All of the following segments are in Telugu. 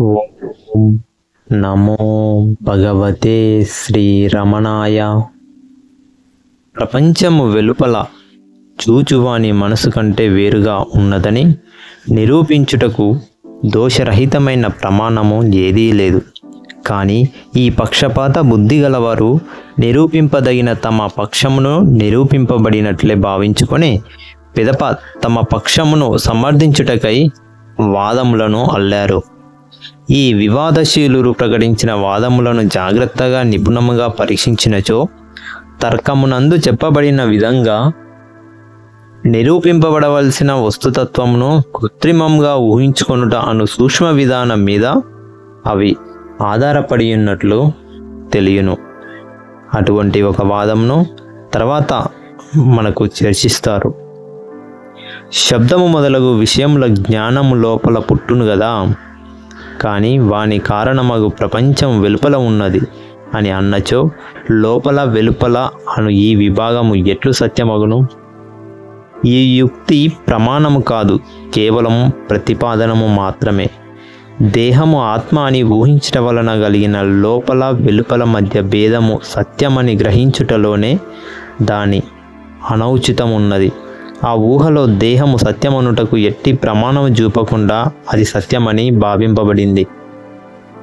ఓం నమో భగవతే శ్రీరమణాయ. ప్రపంచము వెలుపల చూచువాని మనసు కంటే వేరుగా ఉన్నదని నిరూపించుటకు దోషరహితమైన ప్రమాణము ఏదీ లేదు. కానీ ఈ పక్షపాత బుద్ధి గలవారు నిరూపింపదగిన తమ పక్షమును నిరూపింపబడినట్లే భావించుకొని పిదప తమ పక్షమును సమర్థించుటకై వాదములను అల్లారు. ఈ వివాదశీలురు ప్రకటించిన వాదములను జాగ్రత్తగా నిపుణముగా పరీక్షించినచో తర్కమునందు చెప్పబడిన విధంగా నిరూపింపబడవలసిన వస్తుతత్వమును కృత్రిమంగా ఊహించుకొనుట అను సూక్ష్మ విధానం మీద అవి ఆధారపడి ఉన్నట్లు తెలియను. అటువంటి ఒక వాదమును తర్వాత మనకు చర్చిస్తారు. శబ్దము మొదలగు విషయముల జ్ఞానము లోపల పుట్టును గదా, కానీ వాని కారణమగు ప్రపంచం వెలుపల ఉన్నది అని అన్నచో లోపల వెలుపల అను ఈ విభాగము ఎట్లు సత్యమగును? ఈ యుక్తి ప్రమాణము కాదు, కేవలం ప్రతిపాదనము మాత్రమే. దేహము ఆత్మ అని ఊహించట వలన కలిగిన లోపల వెలుపల మధ్య భేదము సత్యమని గ్రహించుటలోనే దాని అనౌచితమున్నది. ఆ ఊహలో దేహము సత్యమనుటకు ఎట్టి ప్రమాణము చూపకుండా అది సత్యమని భావింపబడింది.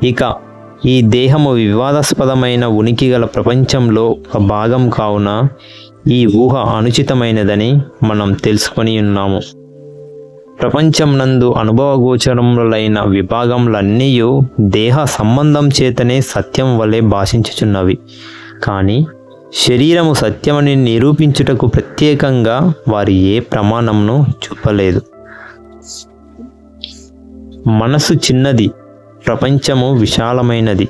ఇక ఈ దేహము వివాదాస్పదమైన ఉనికి గల ప్రపంచంలో ఒక భాగం కావున ఈ ఊహ అనుచితమైనదని మనం తెలుసుకొని ఉన్నాము. ప్రపంచం నందు అనుభవగోచరములైన విభాగములన్నీ దేహ సంబంధం చేతనే సత్యం వలె భాషించుచున్నవి. కానీ శరీరము సత్యమని నిరూపించుటకు ప్రత్యేకంగా వారి ఏ ప్రమాణమును చూపలేదు. మనసు చిన్నది, ప్రపంచము విశాలమైనది.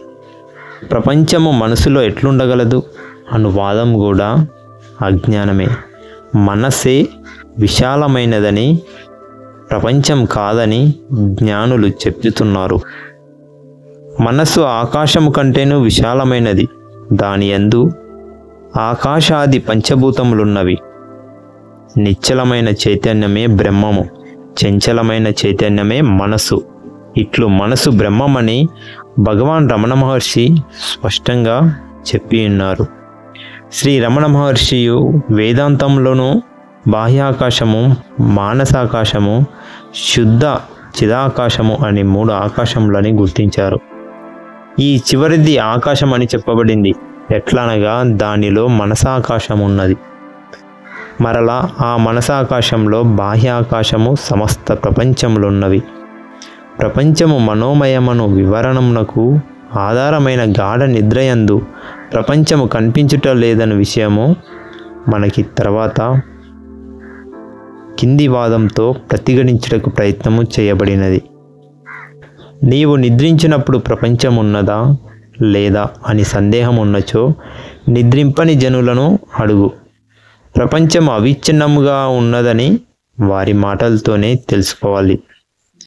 ప్రపంచము మనసులో ఎట్లుండగలదు అను వాదం కూడా అజ్ఞానమే. మనసే విశాలమైనదని, ప్రపంచం కాదని జ్ఞానులు చెప్తున్నారు. మనస్సు ఆకాశము కంటేనూ విశాలమైనది. దాని యందు ఆకాశాది పంచభూతములున్నవి. నిశ్చలమైన చైతన్యమే బ్రహ్మము, చంచలమైన చైతన్యమే మనసు. ఇట్లు మనసు బ్రహ్మమని భగవాన్ రమణ మహర్షి స్పష్టంగా చెప్పి ఉన్నారు. శ్రీ రమణ మహర్షియు వేదాంతంలోనూ బాహ్యాకాశము, మానసాకాశము, శుద్ధ చిదాకాశము అని 3 ఆకాశములని గుర్తించారు. ఈ చివరిది ఆకాశం అని చెప్పబడింది. ఎట్లనగా దానిలో మనసాకాశం ఉన్నది. మరలా ఆ మనసాకాశంలో బాహ్యాకాశము, సమస్త ప్రపంచములున్నవి. ప్రపంచము మనోమయమను వివరణమునకు ఆధారమైన గాఢ నిద్రయందు ప్రపంచము కనిపించుట లేదన్న విషయము మనకి తర్వాత కింది వాదంతో ప్రతిఘటించుటకు ప్రయత్నము చేయబడినది. నీవు నిద్రించినప్పుడు ప్రపంచం ఉన్నదా లేదా అని సందేహం ఉన్నచో నిద్రింపని జనులను అడుగు. ప్రపంచం అవిచ్ఛిన్నముగా ఉన్నదని వారి మాటలతోనే తెలుసుకోవాలి.